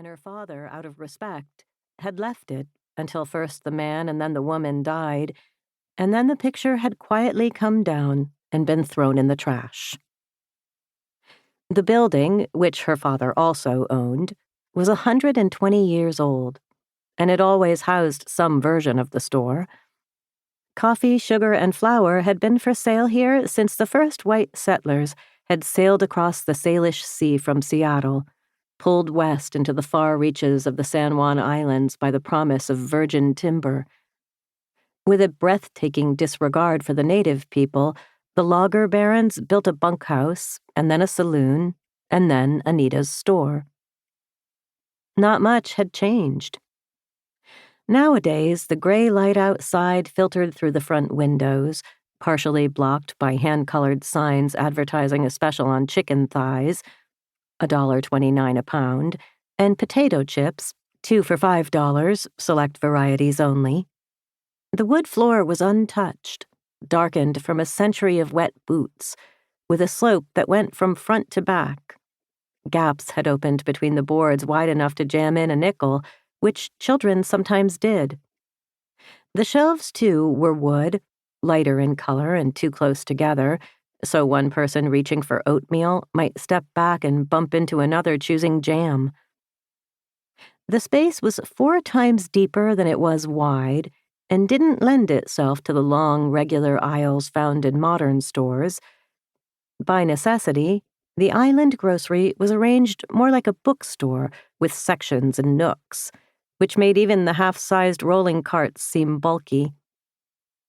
and her father, out of respect, had left it until first the man and then the woman died, and then the picture had quietly come down and been thrown in the trash. The building, which her father also owned, was 120 years old, and it always housed some version of the store. Coffee, sugar, and flour had been for sale here since the first white settlers had sailed across the Salish Sea from Seattle, pulled west into the far reaches of the San Juan Islands by the promise of virgin timber. With a breathtaking disregard for the native people, the logger barons built a bunkhouse, and then a saloon, and then Anita's store. Not much had changed. Nowadays, the gray light outside filtered through the front windows, partially blocked by hand-colored signs advertising a special on chicken thighs, $1.29 a pound, and potato chips, 2 for $5, select varieties only. The wood floor was untouched, darkened from a century of wet boots, with a slope that went from front to back. Gaps had opened between the boards wide enough to jam in a nickel, which children sometimes did. The shelves, too, were wood, lighter in color and too close together, so one person reaching for oatmeal might step back and bump into another choosing jam. The space was 4 times deeper than it was wide and didn't lend itself to the long, regular aisles found in modern stores. By necessity, the island grocery was arranged more like a bookstore with sections and nooks, which made even the half-sized rolling carts seem bulky.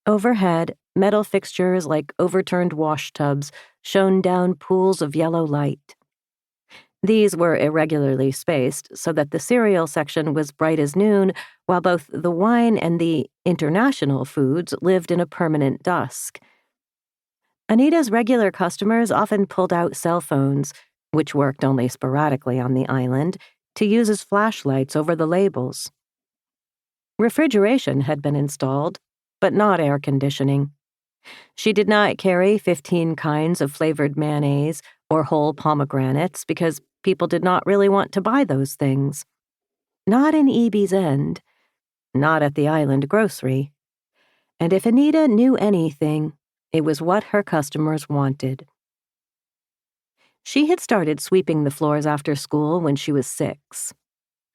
Overhead, metal fixtures like overturned washtubs shone down pools of yellow light. These were irregularly spaced so that the cereal section was bright as noon, while both the wine and the international foods lived in a permanent dusk. Anita's regular customers often pulled out cell phones, which worked only sporadically on the island, to use as flashlights over the labels. Refrigeration had been installed, but not air conditioning. She did not carry 15 kinds of flavored mayonnaise or whole pomegranates because people did not really want to buy those things. Not in Eby's End, not at the island grocery. And if Anita knew anything, it was what her customers wanted. She had started sweeping the floors after school when she was 6.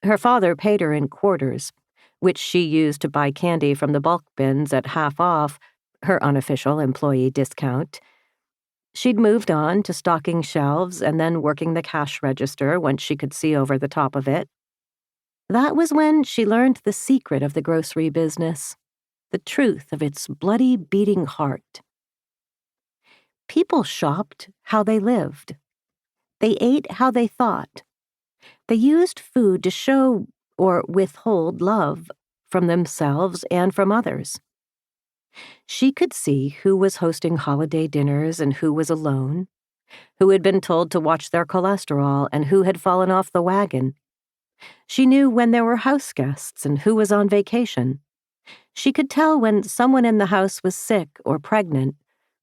Her father paid her in quarters, which she used to buy candy from the bulk bins at half off, her unofficial employee discount. She'd moved on to stocking shelves and then working the cash register once she could see over the top of it. That was when she learned the secret of the grocery business, the truth of its bloody beating heart. People shopped how they lived. They ate how they thought. They used food to show or withhold love from themselves and from others. She could see who was hosting holiday dinners and who was alone, who had been told to watch their cholesterol and who had fallen off the wagon. She knew when there were house guests and who was on vacation. She could tell when someone in the house was sick or pregnant,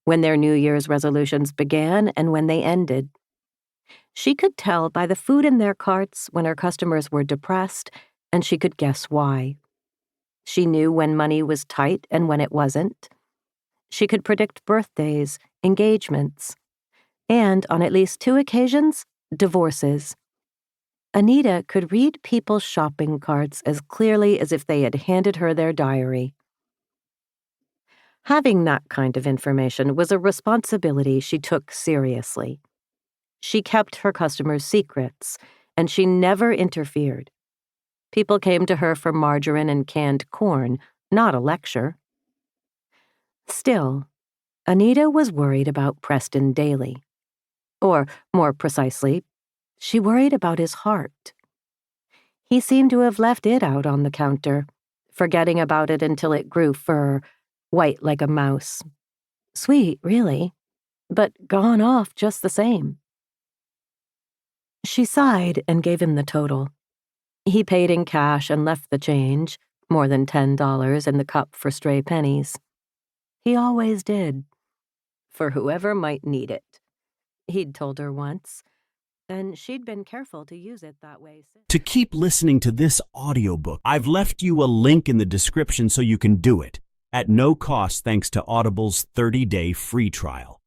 when their New Year's resolutions began and when they ended. She could tell by the food in their carts when her customers were depressed, and she could guess why. She knew when money was tight and when it wasn't. She could predict birthdays, engagements, and, on at least 2 occasions, divorces. Anita could read people's shopping carts as clearly as if they had handed her their diary. Having that kind of information was a responsibility she took seriously. She kept her customers' secrets, and she never interfered. People came to her for margarine and canned corn, not a lecture. Still, Anita was worried about Preston Daly. Or, more precisely, she worried about his heart. He seemed to have left it out on the counter, forgetting about it until it grew fur, white like a mouse. Sweet, really, but gone off just the same. She sighed and gave him the total. He paid in cash and left the change, more than $10 in the cup for stray pennies. He always did. For whoever might need it, he'd told her once. and she'd been careful to use it that way since. To keep listening to this audiobook, I've left you a link in the description so you can do it at no cost thanks to Audible's 30-day free trial.